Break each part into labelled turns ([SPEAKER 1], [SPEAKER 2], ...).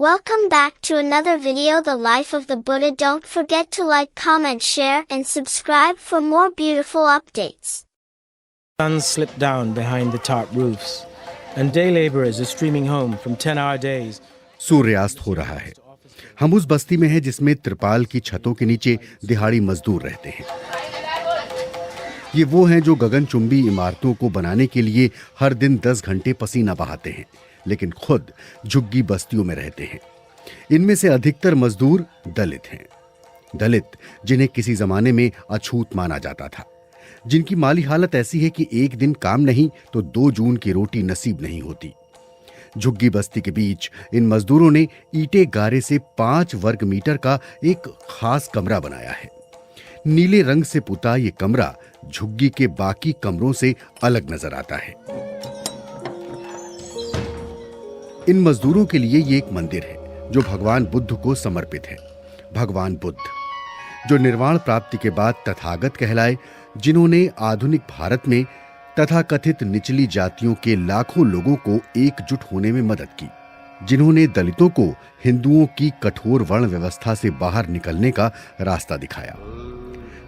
[SPEAKER 1] Welcome back to another video, The Life of the Buddha. Don't forget to like, comment, share and subscribe for more beautiful updates.
[SPEAKER 2] Sun slipped down behind the tarp roofs and day laborers are streaming home from 10-hour days.
[SPEAKER 3] सूर्यास्त हो रहा है। हम उस बस्ती में हैं जिसमें त्रिपाल की छतों के नीचे दिहाड़ी मजदूर रहते हैं। ये वो हैं जो गगनचुंबी इमारतों को बनाने के लिए हर दिन 10 घंटे पसीना बहाते हैं, लेकिन खुद झुग्गी बस्तियों में रहते हैं। इनमें से अधिकतर मजदूर दलित हैं। दलित जिन्हें किसी जमाने में अछूत माना जाता था, जिनकी माली हालत ऐसी है कि एक दिन काम नहीं तो 2 जून की रोटी नसीब नहीं होती। झुग्गी बस्ती के बीच इन मजदूरों ने ईंटे गारे से 5 वर्ग मीटर का एक खास कमरा बनाया है। नीले रंग से पुता ये कमरा झुग्गी के बाकी कमरों से अलग नजर आता है। इन मजदूरों के लिए ये एक मंदिर है जो भगवान बुद्ध को समर्पित है। भगवान बुद्ध जो निर्वाण प्राप्ति के बाद तथागत कहलाए, जिन्होंने आधुनिक भारत में तथाकथित निचली जातियों के लाखों लोगों को एकजुट होने में मदद की, जिन्होंने दलितों को हिंदुओं की कठोर वर्ण व्यवस्था से बाहर निकलने का रास्ता दिखाया।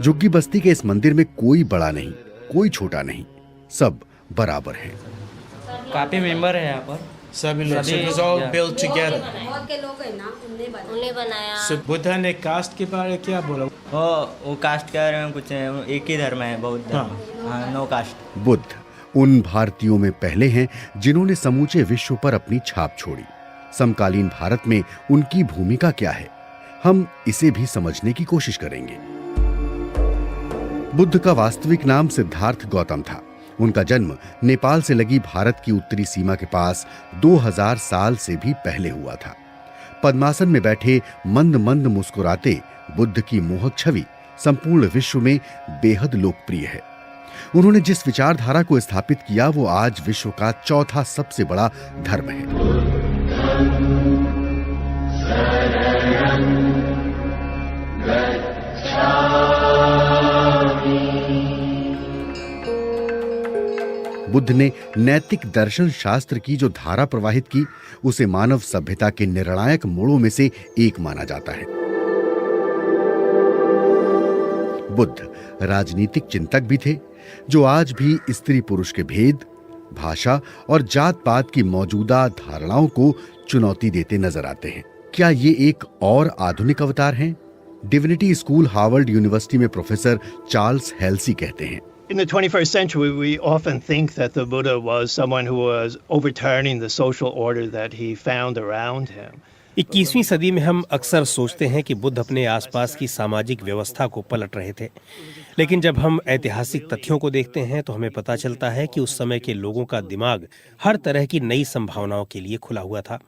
[SPEAKER 3] झुग्गी बस्ती के इस मंदिर में कोई बड़ा नहीं, कोई छोटा नहीं, सब बराबर हैं।
[SPEAKER 4] काफी मेंबर है यहाँ पर,
[SPEAKER 2] सभी लोग, so it was all built together.
[SPEAKER 5] उन्होंने बनाया।
[SPEAKER 2] So बुद्ध ने कास्ट के बारे में क्या बोला?
[SPEAKER 4] वो कास्ट के बारे में कुछ है, एक ही धर्म है, बौद्ध धर्म। हाँ, नो कास्ट।
[SPEAKER 3] बुद्ध उन भारतीयों में पहले हैं जिन्होंने समूचे विश्व पर अपनी छाप छोड़ी। समकालीन भारत में उनकी भूमिका क्या है, हम इसे भी समझने की कोशिश करेंगे। बुद्ध का वास्तविक नाम सिद्धार्थ गौतम था। उनका जन्म नेपाल से लगी भारत की उत्तरी सीमा के पास 2000 साल से भी पहले हुआ था। पद्मासन में बैठे मंद मंद मुस्कुराते बुद्ध की मोहक छवि संपूर्ण विश्व में बेहद लोकप्रिय है। उन्होंने जिस विचारधारा को स्थापित किया वो आज विश्व का चौथा सबसे बड़ा धर्म है। बुद्ध ने नैतिक दर्शन शास्त्र की जो धारा प्रवाहित की, उसे मानव सभ्यता के निर्णायक मोड़ों में से एक माना जाता है। बुद्ध राजनीतिक चिंतक भी थे, जो आज भी स्त्री पुरुष के भेद, भाषा और जात पात की मौजूदा धारणाओं को चुनौती देते नजर आते हैं। क्या ये एक और आधुनिक अवतार हैं? डिविनिटी स्कूल हार्वर्ड यूनिवर्सिटी में प्रोफेसर चार्ल्स हेल्सी कहते हैं,
[SPEAKER 6] In the 21st century, we often think that the Buddha was someone who was overturning the social order that he found around him.
[SPEAKER 7] 21वीं सदी में हम अक्सर सोचते हैं कि बुद्ध अपने आसपास की सामाजिक व्यवस्था को पलट रहे थे, लेकिन जब हम ऐतिहासिक तथ्यों को देखते हैं तो हमें पता चलता है कि उस समय के लोगों का दिमाग हर तरह की नई संभावनाओं के लिए खुला हुआ था।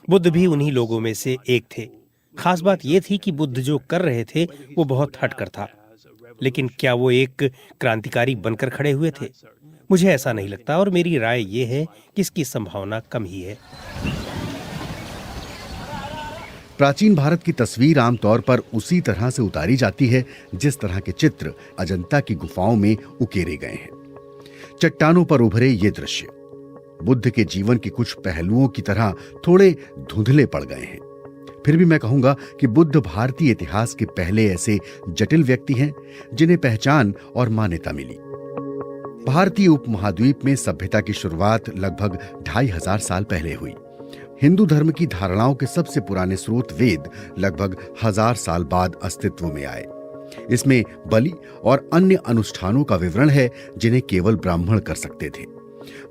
[SPEAKER 7] बुद्ध भी उन्हीं लोगों में से एक थे। खास बात यह थी कि बुद्ध जो कर रहे थे वो बहुत हटकर था, लेकिन क्या वो एक क्रांतिकारी बनकर खड़े हुए थे? मुझे ऐसा नहीं लगता, और मेरी राय ये है कि इसकी संभावना कम ही है।
[SPEAKER 3] प्राचीन भारत की तस्वीर आमतौर पर उसी तरह से उतारी जाती है जिस तरह के चित्र अजंता की गुफाओं में उकेरे गए हैं। चट्टानों पर उभरे ये दृश्य बुद्ध के जीवन के कुछ पहलुओं की तरह थोड़े धुंधले पड़ गए हैं। फिर भी मैं कहूंगा कि बुद्ध भारतीय इतिहास के पहले ऐसे जटिल व्यक्ति हैं जिन्हें पहचान और मान्यता मिली। भारतीय उपमहाद्वीप में सभ्यता की शुरुआत लगभग 2500 साल पहले हुई। हिंदू धर्म की धारणाओं के सबसे पुराने स्रोत वेद लगभग 1000 साल बाद अस्तित्व में आए। इसमें बलि और अन्य अनुष्ठानों का विवरण है जिन्हें केवल ब्राह्मण कर सकते थे।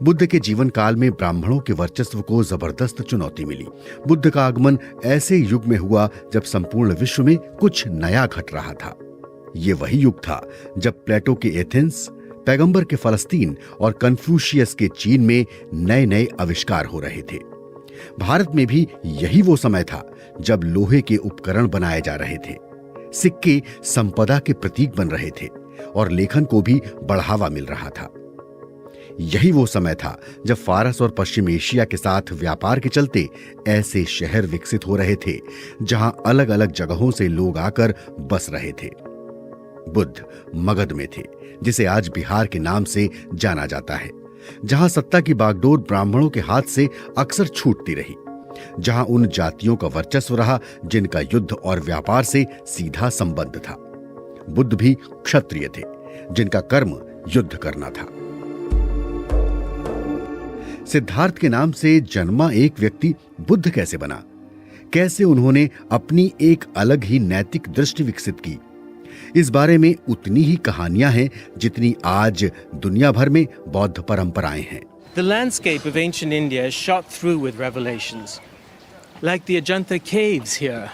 [SPEAKER 3] बुद्ध के जीवन काल में ब्राह्मणों के वर्चस्व को जबरदस्त चुनौती मिली। बुद्ध का आगमन ऐसे युग में हुआ जब संपूर्ण विश्व में कुछ नया घट रहा था। ये वही युग था जब प्लेटो के एथेंस, पैगंबर के फलस्तीन और कन्फ्यूशियस के चीन में नए नए आविष्कार हो रहे थे। भारत में भी यही वो समय था जब लोहे के उपकरण बनाए जा रहे थे, सिक्के संपदा के प्रतीक बन रहे थे और लेखन को भी बढ़ावा मिल रहा था। यही वो समय था जब फारस और पश्चिम एशिया के साथ व्यापार के चलते ऐसे शहर विकसित हो रहे थे जहां अलग अलग जगहों से लोग आकर बस रहे थे। बुद्ध मगध में थे, जिसे आज बिहार के नाम से जाना जाता है, जहां सत्ता की बागडोर ब्राह्मणों के हाथ से अक्सर छूटती रही। जहां उन जातियों का वर्चस्व रहा जिनका युद्ध और व्यापार से सीधा संबंध था। बुद्ध भी क्षत्रिय थे, जिनका कर्म युद्ध करना था। सिद्धार्थ के नाम से जन्मा एक व्यक्ति बुद्ध कैसे बना? कैसे उन्होंने अपनी एक अलग ही नैतिक दृष्टि विकसित की? इस बारे में उतनी ही कहानियां हैं जितनी आज दुनिया भर में बौद्ध परंपराएं हैं।
[SPEAKER 2] The landscape of ancient India is shot through with revelations, like the Ajanta caves here.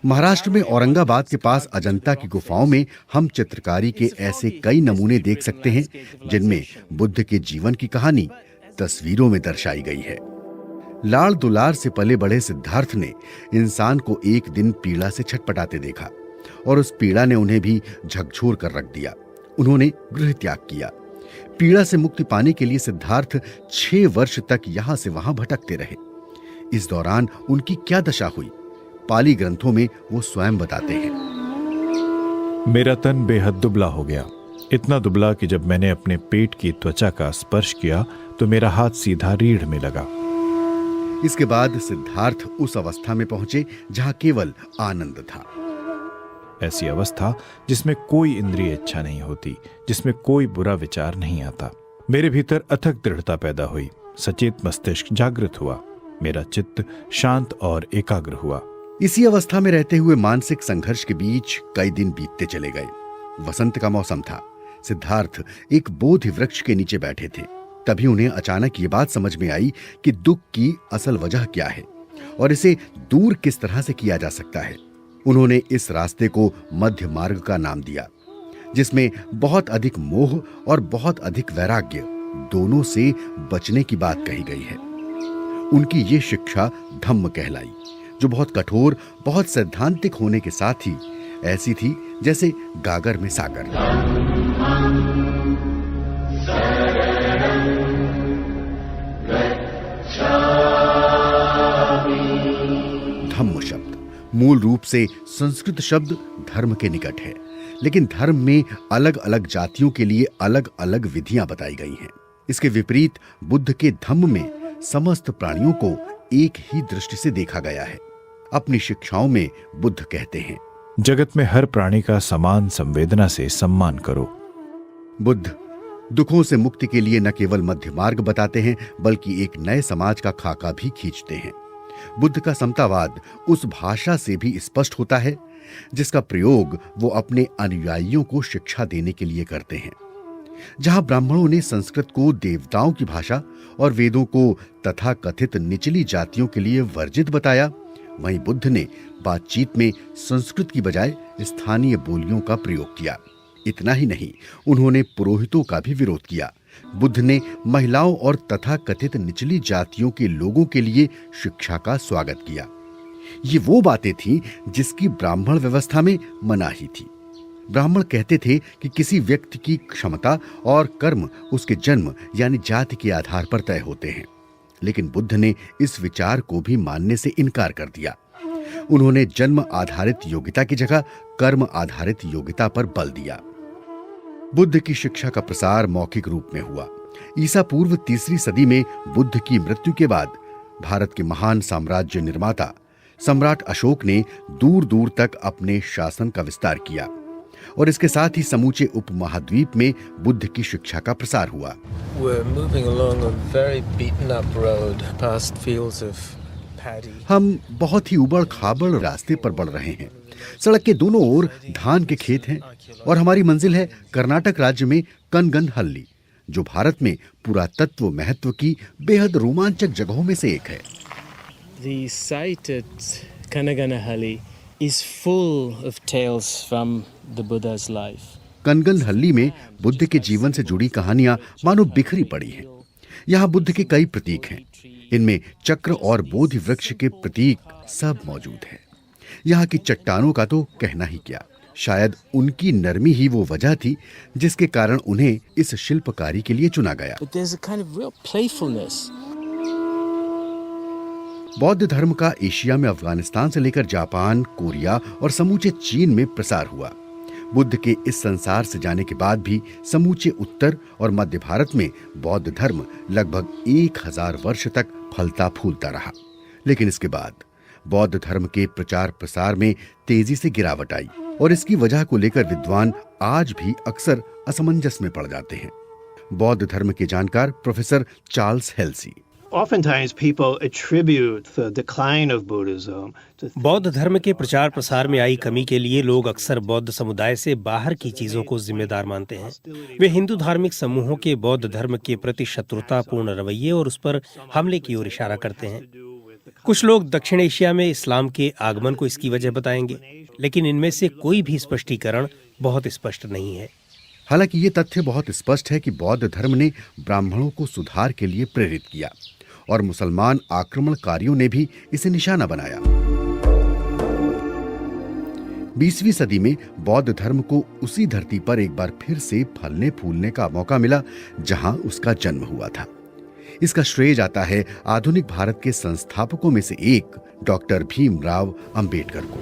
[SPEAKER 3] Maharashtra में औरंगाबाद के पास अजंता की गुफाओं में हम चित्रकारी के ऐसे कई नमूने देख सकते हैं जिनमें बुद्ध के जीवन की कहानी तस्वीरों में दर्शाई गई है। लाड़ दुलार से पले बड़े सिद्धार्थ ने इंसान को एक दिन पीड़ा से छटपटाते देखा और उस पीड़ा ने उन्हें भी झकझोर कर रख दिया। उन्होंने गृह त्याग किया। पीड़ा से मुक्ति पाने के लिए सिद्धार्थ 6 वर्ष तक यहां से वहां भटकते रहे। इस दौरान उनकी क्या दशा हुई, पाली ग्रंथों में वो स्वयं बताते हैं।
[SPEAKER 8] मेरा तन बेहद दुबला हो गया, इतना दुबला कि जब मैंने अपने पेट की त्वचा का स्पर्श किया तो मेरा हाथ सीधा रीढ़ में लगा।
[SPEAKER 3] इसके बाद सिद्धार्थ उस अवस्था में पहुंचे जहां केवल आनंद था।
[SPEAKER 8] ऐसी अवस्था जिसमें कोई इंद्रिय इच्छा नहीं होती, जिसमें कोई बुरा विचार नहीं आता। मेरे भीतर अथक दृढ़ता पैदा हुई, सचेत मस्तिष्क जागृत हुआ, मेरा चित्त शांत और एकाग्र हुआ।
[SPEAKER 3] इसी अवस्था में रहते हुए मानसिक संघर्ष के बीच कई दिन बीतते चले गए। वसंत का मौसम था। सिद्धार्थ एक बोधि वृक्ष के नीचे बैठे थे। तभी उन्हें अचानक ये बात समझ में आई कि दुख की असल वजह क्या है और इसे दूर किस तरह से किया जा सकता है। उन्होंने इस रास्ते को मध्य मार्ग का नाम दिया, जिसमें बहुत अधिक मोह और बहुत अधिक वैराग्य दोनों से बचने की बात कही गई है। उनकी ये शिक्षा धम्म कहलाई, जो बहुत कठोर, बहुत सैद्धांतिक होने के साथ ही ऐसी थी जैसे गागर में सागर। धम्म शब्द मूल रूप से संस्कृत शब्द धर्म के निकट है, लेकिन धर्म में अलग अलग जातियों के लिए अलग अलग विधियां बताई गई हैं। इसके विपरीत बुद्ध के धम्म में समस्त प्राणियों को एक ही दृष्टि से देखा गया है। अपनी शिक्षाओं में बुद्ध कहते हैं,
[SPEAKER 8] जगत में हर प्राणी का समान संवेदना से सम्मान करो।
[SPEAKER 3] बुद्ध दुखों से मुक्ति के लिए न केवल मध्य मार्ग बताते हैं, बल्कि एक नए समाज का खाका भी खींचते हैं। बुद्ध का समतावाद उस भाषा से भी स्पष्ट होता है जिसका प्रयोग वो अपने अनुयायियों को शिक्षा देने के लिए करते हैं। जहां ब्राह्मणों ने संस्कृत को देवताओं की भाषा और वेदों को तथाकथित निचली जातियों के लिए वर्जित बताया, वहीं बुद्ध ने बातचीत में संस्कृत की बजाय स्थानीय बोलियों का प्रयोग किया। इतना ही नहीं, उन्होंने पुरोहितों का भी विरोध किया। बुद्ध ने महिलाओं और तथाकथित निचली जातियों के लोगों के लिए शिक्षा का स्वागत किया। ये वो बातें थीं जिसकी ब्राह्मण व्यवस्था में मनाही थी। ब्राह्मण कहते थे कि किसी व्यक्ति की क्षमता और कर्म उसके जन्म यानी जाति के आधार पर तय होते हैं, लेकिन बुद्ध ने इस विचार को भी मानने से इनकार कर दिया। उन्होंने जन्म आधारित योग्यता की जगह कर्म आधारित योग्यता पर बल दिया। बुद्ध की शिक्षा का प्रसार मौखिक रूप में हुआ। ईसा पूर्व 3री सदी में बुद्ध की मृत्यु के बाद भारत के महान साम्राज्य निर्माता सम्राट अशोक ने दूर दूर तक अपने शासन का विस्तार किया और इसके साथ ही समूचे उपमहाद्वीप में बुद्ध की शिक्षा का प्रसार हुआ। हम बहुत ही उबड़ खाबड़ रास्ते पर बढ़ रहे हैं। सड़क के दोनों ओर धान के खेत हैं और हमारी मंजिल है कर्नाटक राज्य में कनगनहल्ली, जो भारत में पुरातत्व महत्व की बेहद रोमांचक जगहों में से एक है।
[SPEAKER 2] The site at Kanaganahalli is full of tales from the Buddha's life.
[SPEAKER 3] कनगनहल्ली में बुद्ध के जीवन से जुड़ी कहानियां मानो बिखरी पड़ी हैं। यहाँ बुद्ध के कई प्रतीक हैं। इनमें चक्र और बोधि वृक्ष के प्रतीक सब मौजूद हैं। यहाँ की चट्टानों का तो कहना ही क्या। शायद उनकी नरमी ही वो वजह थी जिसके कारण उन्हें इस शिल्पकारी के लिए चुना गया।
[SPEAKER 2] But there's a kind of real playfulness.
[SPEAKER 3] बौद्ध धर्म का एशिया में अफगानिस्तान से लेकर जापान, कोरिया और समूचे चीन में प्रसार हुआ। बुद्ध के इस संसार से जाने के बाद भी समूचे उत्तर और मध्य भारत में बौद्ध धर्म लगभग 1000 वर्ष तक फलता फूलता रहा। लेकिन इसके बाद बौद्ध धर्म के प्रचार प्रसार में तेजी से गिरावट आई और इसकी वजह को लेकर विद्वान आज भी अक्सर असमंजस में पड़ जाते हैं। बौद्ध धर्म के जानकार professor Charles Halsey.
[SPEAKER 6] Oftentimes people attribute the decline of Buddhism to
[SPEAKER 7] बौद्ध धर्म के प्रचार प्रसार में आई कमी के लिए लोग अक्सर बौद्ध समुदाय से बाहर की चीजों को जिम्मेदार मानते हैं। वे हिंदू धार्मिक समूहों के बौद्ध धर्म के प्रति शत्रुतापूर्ण रवैये और उस पर हमले की ओर इशारा करते हैं। कुछ लोग दक्षिण एशिया में इस्लाम के आगमन को इसकी वजह बताएंगे, लेकिन इनमें से कोई भी स्पष्टीकरण बहुत स्पष्ट नहीं है।
[SPEAKER 3] हालांकि ये तथ्य बहुत स्पष्ट है कि बौद्ध धर्म ने ब्राह्मणों को सुधार के लिए प्रेरित किया और मुसलमान आक्रमणकारियों ने भी इसे निशाना बनाया। 20वीं सदी में बौद्ध धर्म को उसी धरती पर एक बार फिर से फलने फूलने का मौका मिला जहां उसका जन्म हुआ था। इसका श्रेय जाता है आधुनिक भारत के संस्थापकों में से एक डॉक्टर भीमराव अंबेडकर को।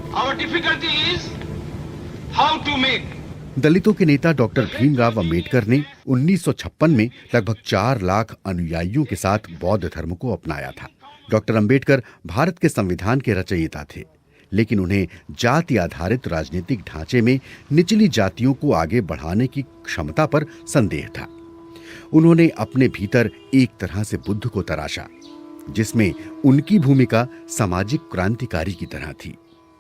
[SPEAKER 3] दलितों के नेता डॉक्टर भीमराव अंबेडकर ने 1956 में लगभग 4 लाख अनुयायियों के साथ बौद्ध धर्म को अपनाया था। डॉक्टर अंबेडकर भारत के संविधान के रचयिता थे, लेकिन उन्हें जाति आधारित राजनीतिक ढांचे में निचली जातियों को आगे बढ़ाने की क्षमता पर संदेह था। उन्होंने अपने भीतर एक तरह से बुद्ध को तराशा, जिसमें उनकी भूमिका सामाजिक क्रांतिकारी की तरह थी।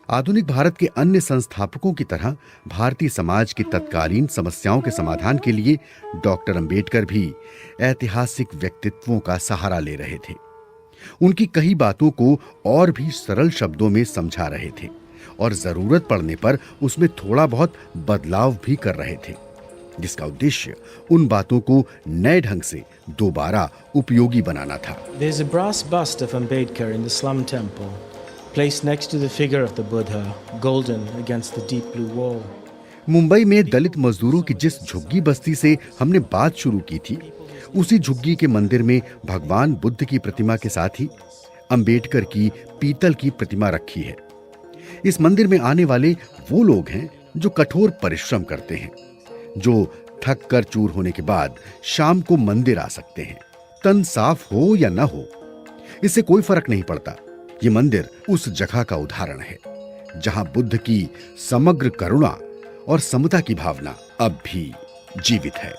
[SPEAKER 3] आधुनिक भारत के अन्य संस्थापकों की तरह भारतीय समाज की तत्कालीन समस्याओं के समाधान के लिए डॉक्टर अंबेडकर भी ऐतिहासिक व्यक्तित्वों का सहारा ले रहे थे। उनकी कई बातों को और भी सरल शब्दों में समझा रहे थे और जरूरत पड़ने पर उसमें थोड़ा बहुत बदलाव भी कर रहे थे, जिसका उद्देश्य उन बातों को नए ढंग से दोबारा उपयोगी बनाना था।
[SPEAKER 2] There's a brass bust of Ambedkar in the slum temple, placed next to the figure of the Buddha, golden against the deep blue wall.
[SPEAKER 3] Mumbai में दलित मजदूरों की जिस झुग्गी बस्ती से हमने बात शुरू की थी, उसी झुग्गी के मंदिर में भगवान बुद्ध की प्रतिमा के साथ ही अंबेडकर की पीतल की प्रतिमा रखी है। इस मंदिर में आने वाले वो लोग हैं जो कठोर परिश्रम करते हैं, जो थक कर चूर होने के बाद शाम को मंदिर आ सकते हैं। तन साफ हो या न हो, इससे कोई फर्क नहीं पड़ता। ये मंदिर उस जगह का उदाहरण है जहां बुद्ध की समग्र करुणा और समता की भावना अब भी जीवित है।